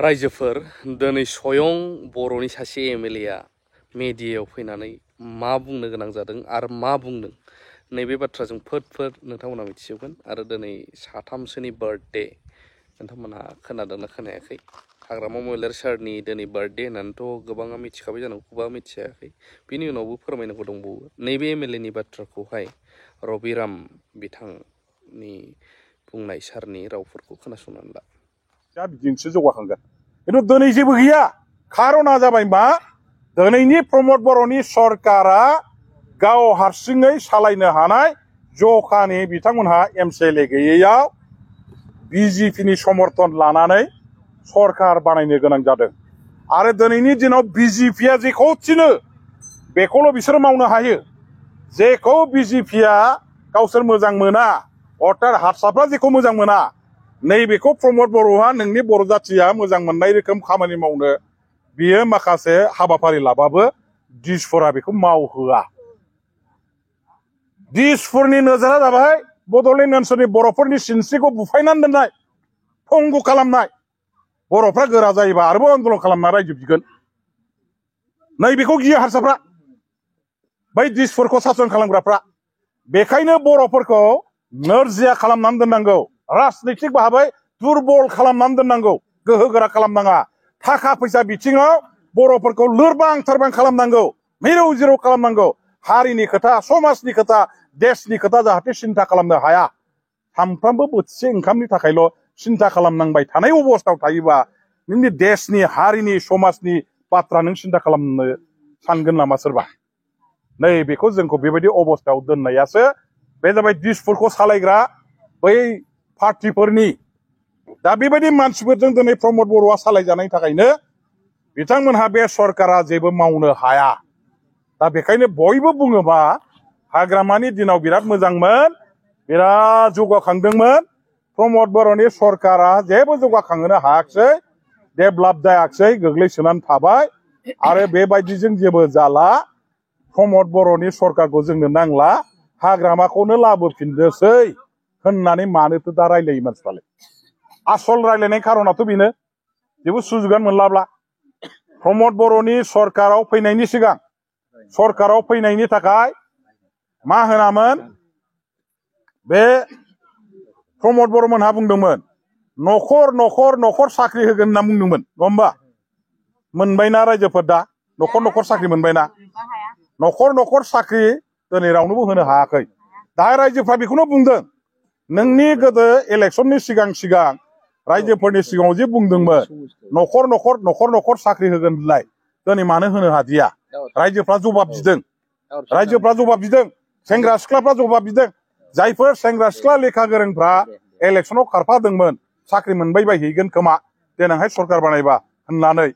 रायजोफोर दिनै स्वयं बर'नि सासे एमएलए मेडियायाव फैनानै मा बुंनो गोनां जादों आरो मा बुंदों नैबे बाथ्राजों फोद नोंथांमोना मिथिजोबगोन आरो दिनै साथामसोनि बार्थडे नोंथांमोनहा खोनादोंना खोनायाखै हाग्रामा महिलारी सारनि दिनै बार्थडे होननानैथ' गोबाङा मिथिखाबाय जानांगौ गोबाङा मिथियाखै बिनि उनावबो फोरमायनांगौ दंबावो नैबे एमएलएनि बाथ्राखौहाय रबिराम बिथांनि बुंनाय सारनि रावफोरखौ खोनासंनानै ला दा बिदिनोसो जौगाखांगोन खिन्थु दिनै जेबो गैया खारना जाबाय मा दिनैनि प्रमद बर'नि सरकारा गाव हारसिङै सालायनो हानाय जखानि बिथांमोनहा एमसिएलए गैयैयाव बिजेपिनि समर्थन लानानै सरकार बानायनो गोनां जादों आरो दिनैनि दिनाव बिजेपिया जेखौ थिनो बेखौल' बिसोर मावनो हायो जेखौ बिजेपिया गावसोर मोजां मोना अर्थात हारसाफ्रा जेखौ मोजां मोना नैबेखौ प्रमद बर'आ नोंनि बर' जाथिया मोजां मोननाय रोखोम खामानि मावनो बियो माखासे हाबाफारि लाबाबो दिसपुरा बेखौ मावहोआ दिसपुरनि नोजोरा जाबाय बड'लेण्ड ओनसोलनि बर'फोरनि सिनस्रिखौ बुफायनानै दोननाय पंगु खालामनाय बर'फ्रा गोरा जायोबा आरोबाव आन्दलन खालामना रायजो बिगोन नैबेखौ गियो हारसाफ्रा बै दिसपुरखौ सासन खालामग्राफ्रा बेखायनो बर'फोरखौ नोरजिया खालामनानै दोननांगौ राजनैतिक भाबै दुरबल खालामनानै दोननांगौ गोहो गोरा खालामनाङा थाखा फैसा बिथिङाव बर'फोरखौ लोरबां थारबां खालामनांगौ मिरौ जिरौ खालामनांगौ हारिनि खोथा समाजनि खोथा देशनि खोथा जाहाथे सिन्था खालामनो हाया सानफ्रामबो बोथिसे ओंखामनि थाखायल' सिन्था खालामनांबाय थानाय अबस्थायाव थायोबा नोंनि देशनि हारिनि समाजनि बाथ्रा नों सिन्था खालामनो सानगोन नामा सोरबा नै बेखौ जोंखौ बेबायदि अबस्थायाव दोननायासो बे जाबाय दिसपुरखौ सालायग्रा बै पार्टिफोरनि दा बेबायदि मानसिफोरजों दिनै प्रमद बर'आ सालायजानायनि थाखायनो बिथांमोनहा बे सरकारा जेबो मावनो हाया दा बेखायनो बयबो बुङोबा हाग्रामानि दिनाव बिराद मोजांमोन बिराद जौगाखांदोंमोन प्रमद बर'नि सरकारा जेबो जौगाखांहोनो हायाखिसै डेभेलप जायाखिसै गोग्लैसोनानै थाबाय आरो बेबायदिजों जेबो जाला प्रमद बर'नि सरकारखौ जोंनो नांला हाग्रामाखौनो लाबोफिनदोसै होननानै मानोथो दा रायलायो मानसिफ्रालाय आसल रायलायनाय खारनाथ' बेनो जेबो सुजुगान मोनलाब्ला प्रमद बर'नि सरकाराव फैनायनि सिगां सरकाराव फैनायनि थाखाय मा होनामोन बे प्रमद बर'मोनहा बुंदोंमोन न'खर साख्रि होगोन होनना बुंदोंमोन नङा होमबा मोनबायना रायजोफोर दा न'खर साख्रि मोनबायना न'खर साख्रि दिनै रावनोबो होनो हायाखै दा रायजोफ्रा बेखौनो बुंदों नोंनि गोदो इलेक्सननि सिगां रायजोफोरनि सिगाङाव जे बुंदोंमोन न'खर साख्रि होगोन होनलाय दिनै मानो होनो हादिया रायजोफ्रा जबाब बिदों सेंग्रा सिख्लाफ्रा जबाब बिदों जायफोर सेंग्रा सिख्ला लेखा गोरोंफ्रा इलेक्सनाव खारफादोंमोन साख्रि मोनबाय बायहैगोन खोमा देनांहाय सरकार बानायबा होननानै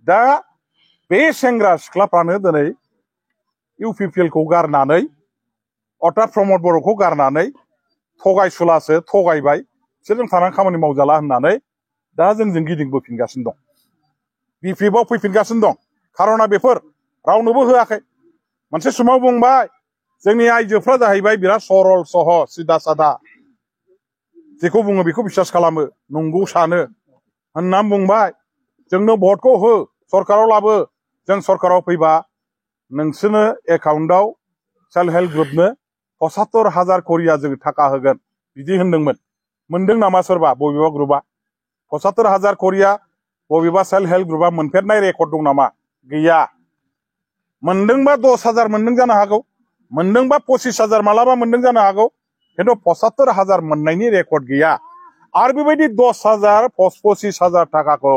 दा बे सेंग्रा सिख्लाफ्रानो दिनै इउपिपिएलखौ गारनानै अर्थात प्रमद बर'खौ गारनानै थगायसुलासो थगायबाय बिसोरजों थानानै खामानि मावजाला होननानै दा जोंजों गिदिंबोफिनगासिनो दं बिपिएफआव फैफिनगासिनो दं खारना बेफोर रावनोबो होआखै मोनसे समाव बुंबाय जोंनि आइजोफ्रा जाहैबाय बिराद सरल सहज सिदा सादा जेखौ बुङो बेखौ बिसास खालामो नंगौ सानो होननानै बुंबाय जोंनो भटखौ हो सरकाराव लाबो जों सरकाराव फैबा नोंसोरनो एकाउन्टआव सेल्फ हेल्प ग्रुपनो 75,000 करिया जों थाखा होगोन बिदि होनदोंमोन मोनदों नामा सोरबा बबेबा ग्रुपआ 75,000 करिया बबेबा सेल्फ हेल्प ग्रुपआ मोनफेरनाय रेकर्ड दं नामा गैया मोनदोंबा 10,000 मोनदों जानो हागौ मोनदोंबा 25,000 मालाबा मोनदों जानो हागौ खिन्थु 75,000 मोननायनि रेकर्ड गैया आरो बेबायदि 10,000 25,000 थाखाखौ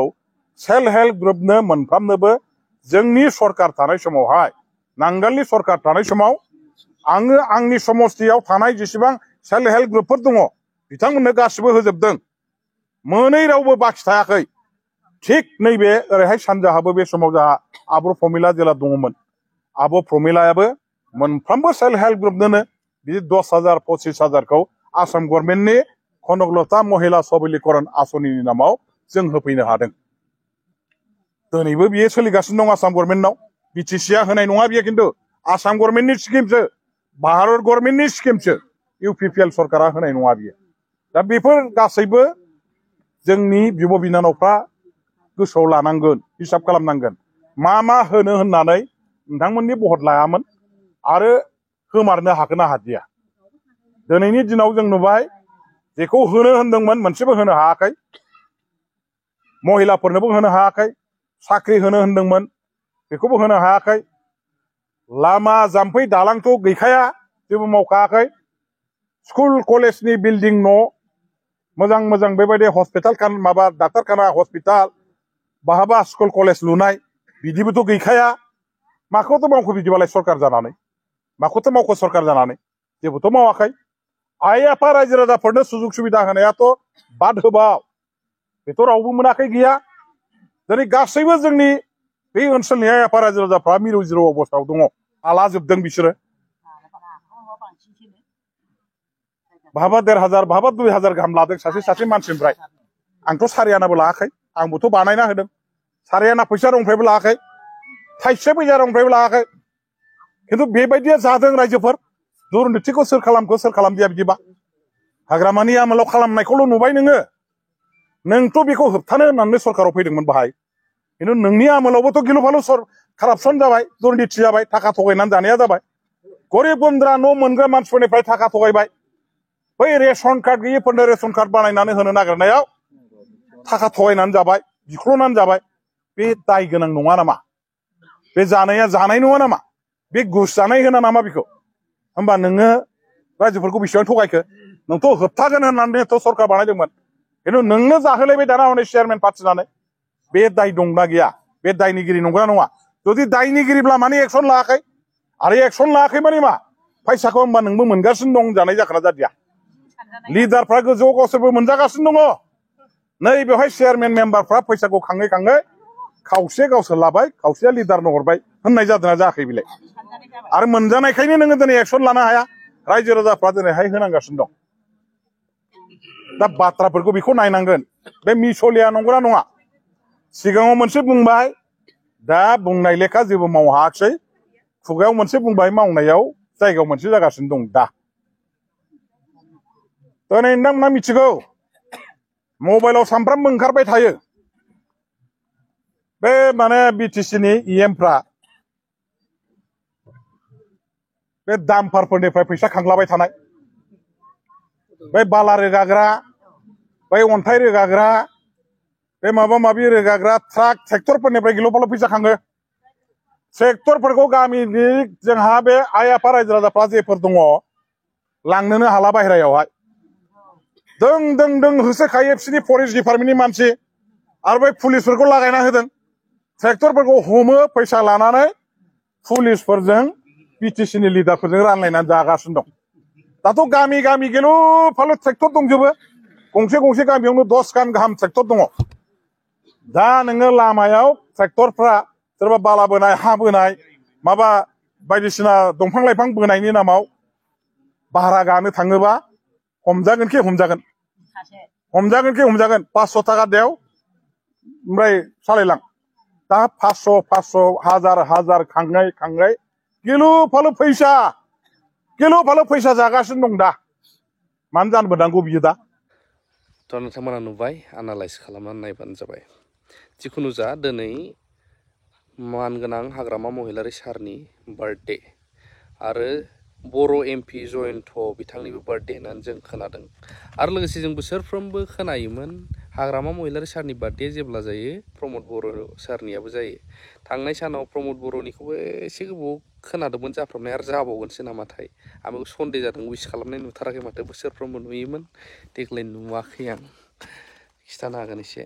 सेल्फ हेल्प ग्रुपनो मोनफ्रामनोबो जोंनि सरकार थानाय समावहाय नांगोलनि सरकार थानाय समाव आङो आंनि समस्थियाव थानाय जेसेबां सेल्फ हेल्प ग्रुपफोर दङ बिथांमोननो गासिबो होजोबदों मोनै रावबो बाखि थायाखै थिग नैबे ओरैहाय सानजाहाबो बे समाव जोंहा आब' प्रमिला जेला दङमोन आब' प्रमिलायाबो मोनफ्रोमबो सेल्फ हेल्प ग्रुपनोनो बिदि 10,000 25,000खौ आसाम गभर्नमेन्टनि कनकलता महिला सबलीकरण आसनिनि नामाव जों होफैनो हादों दिनैबो बियो सोलिगासिनो दं आसाम गभर्नमेन्टनाव बिटिसिआ होनाय नङा बियो खिन्थु आसाम गभर्नमेन्टनि स्किमसो भारत गभर्नमेन्टनि स्किमसो इउपिपिएल सरकारा होनाय नङा बियो दा बेफोर गासैबो जोंनि बिब' बिनानावफ्रा गोसोआव लानांगोन हिसाब खालामनांगोन मा मा होनो होननानै नोंथांमोननि भट लायामोन आरो खोमारनो हागोन ना हादिया दिनैनि दिनाव जों नुबाय जेखौ होनो होनदोंमोन मोनसेबो होनो हायाखै महिलाफोरनोबो होनो हायाखै साख्रि होनो होनदोंमोन बेखौबो होनो हायाखै लामा जाम्फै दालांथ' गैखाया जेबो मावखायाखै स्कुल कलेजनि बिल्डिं न' मोजां मोजां बेबायदि हस्पिटाल माबा डाक्टारखाना हस्पिटाल बहाबा स्कुल कलेज लुनाय बिदिबोथ' गैखाया माखौथ' मावखो बिदिबालाय सरकार जानानै माखौथ' मावखो सरकार जानानै जेबोथ' मावाखै आइ आफा रायजो राजाफोरनो सुजुग सुबिदा होनायाथ' बाद होबाव बेथ' रावबो मोनाखै गैया दिनै गासैबो जोंनि बे ओनसोलनि आइ आफा रायजो राजाफ्रा मिरु जिरु अबस्थायाव दङ आला जोबदों बिसोरो बहाबा 1500 बहाबा 2000 गाहाम लादों सासे मानसिनिफ्राय आंथ' सारियानाबो लायाखै आंबोथ' बानायना होदों सारियाना फैसा दंफ्रायबो लायाखै थाइसे फैसा दंफ्रायबो लायाखै खिन्थु बेबायदिया जादों रायजोफोर दुर्निथिखौ सोर खालामखो सोर खालामदिया बिदिबा हाग्रामानि आमोलाव खालामनायखौल' नुबाय नोंथ' बेखौ होबथानो होननानै सरकाराव फैदोंमोन बाहाय खिन्थु नोंनि आमोलावबोथ' गिलु फालु कारापसन जाबाय दुर्निथि जाबाय थाखा थगायनानै जानाया जाबाय गरिब गुन्द्रा न' मोनग्रा मानसिफोरनिफ्राय थाखा थगायबाय बै रेशन कार्ड गैयिफोरनो रेशन कार्ड बानायनानै होनो नागिरनायाव थाखा थगायनानै जाबाय बिख्ल'नानै जाबाय बे दाय गोनां नङा नामा बे जानाया जानाय नङा नामा बे घुस जानाय होना नामा बेखौ होमबा नोङो रायजोफोरखौ बेसेबां थगायखो नोंथ' होबथागोन होननानैथ' सरकार बानायदोंमोन खिन्थु नोंनो जाहोलायबाय दाना हनै चेयारमेन पार्टिनानै बे दाय दंना गैया बे दायनिगिरि नंगौना नङा जुदि दायनिगिरिब्ला माने एक्सन लायाखै आरो एक्सन लायाखै माने मा फैसाखौ होमबा नोंबो मोनगासिनो दं जानाय जाखोना जादिया लिडारफ्रा गोजौआव गावसोरबो मोनजागासिनो दङ नै बेवहाय चेयारमेन मेम्बारफ्रा फैसाखौ खाङै खावसे गावसोर लाबाय खावसेया लिडारनो हरबाय होननाय जादोंना जायाखै बिलाय आरो मोनजानायखायनो नोङो दिनै एक्सन लानो हाया रायजो राजाफ्रा दिनैहाय होनांगासिनो दं दा बाथ्राफोरखौ बेखौ नायनांगोन बे मिसलिया नंगौना नङा सिगाङाव मोनसे बुंबाय दा बुंनाय लेखा जेबो मावहायाखै खुगायाव मोनसे बुंबाय मावनायाव जायगायाव मोनसे जागासिनो दं दा दिनै नोंथांमोना मिथिगौ मबाइलाव सानफ्रामबो ओंखारबाय थायो बे माने बिटिसिनि इएमफ्रा बे दामफारफोरनिफ्राय फैसा खांलाबाय थानाय बे बाला रोगाग्रा बै अन्थाइ रोगाग्रा बे माबा माबि रोगाग्रा ट्राक ट्रेक्टरफोरनिफ्राय गिलु फालु फैसा खाङो ट्रेक्टरफोरखौ गामिनि जोंहा बे आइ आफा रायजो राजाफ्रा जेफोर दङ लांनोनो हाला बाहेरायावहाय दों होसोखायो बिसोरनि फरेस्ट डिपार्टमेन्टनि मानसि आरो बै पुलिसफोरखौ लागायना होदों ट्रेक्टरफोरखौ हमो फैसा लानानै पुलिसफोरजों बिटिसिनि लिडारफोरजों रानलायनानै जागासिनो दं दाथ' गामि गिलु फालु ट्रेक्टर दंजोबो गंसे गामियावनो 10 गान गाहाम ट्रेक्टर दङ दा नोङो लामायाव ट्रेक्टरफ्रा सोरबा बाला बोनाय हा बोनाय माबा बायदिसिना दंफां लाइफां बोनायनि नामाव भारा गानो थाङोबा हमजागोन 500 थाखा देव ओमफ्राय सालायलां दा 500 हाजार खाङै गिलु फालु फैसा जागासिनो दं दा मानो जानबोनांगौ बियो दा थ' नोंथांमोना नुबाय एनालाइज खालामनानै नायबानो जाबाय जिखुनु जा दिनै मानगोनां हाग्रामा महिलारि सारनि बार्थडे आरो बर' एमपि जयन्त बिथांनिबो बार्थडे होननानै जों खोनादों आरो लोगोसे जों बोसोरफ्रोमबो खोनायोमोन हाग्रामा महिलारि सारनि बार्थडे जेब्ला जायो प्रमद बर' सारनियाबो जायो थांनाय सानाव प्रमद बर'निखौबो एसे गोबाव खोनादोंमोन जाफ्रामनाय आरो जाबावगोनसो नामाथाय आं बेखौ सन्देह जादों उइस खालामनाय नुथाराखै माथो बोसोरफ्रोमबो नुयोमोन देग्लाय नुवाखै आं खिथानो हागोन एसे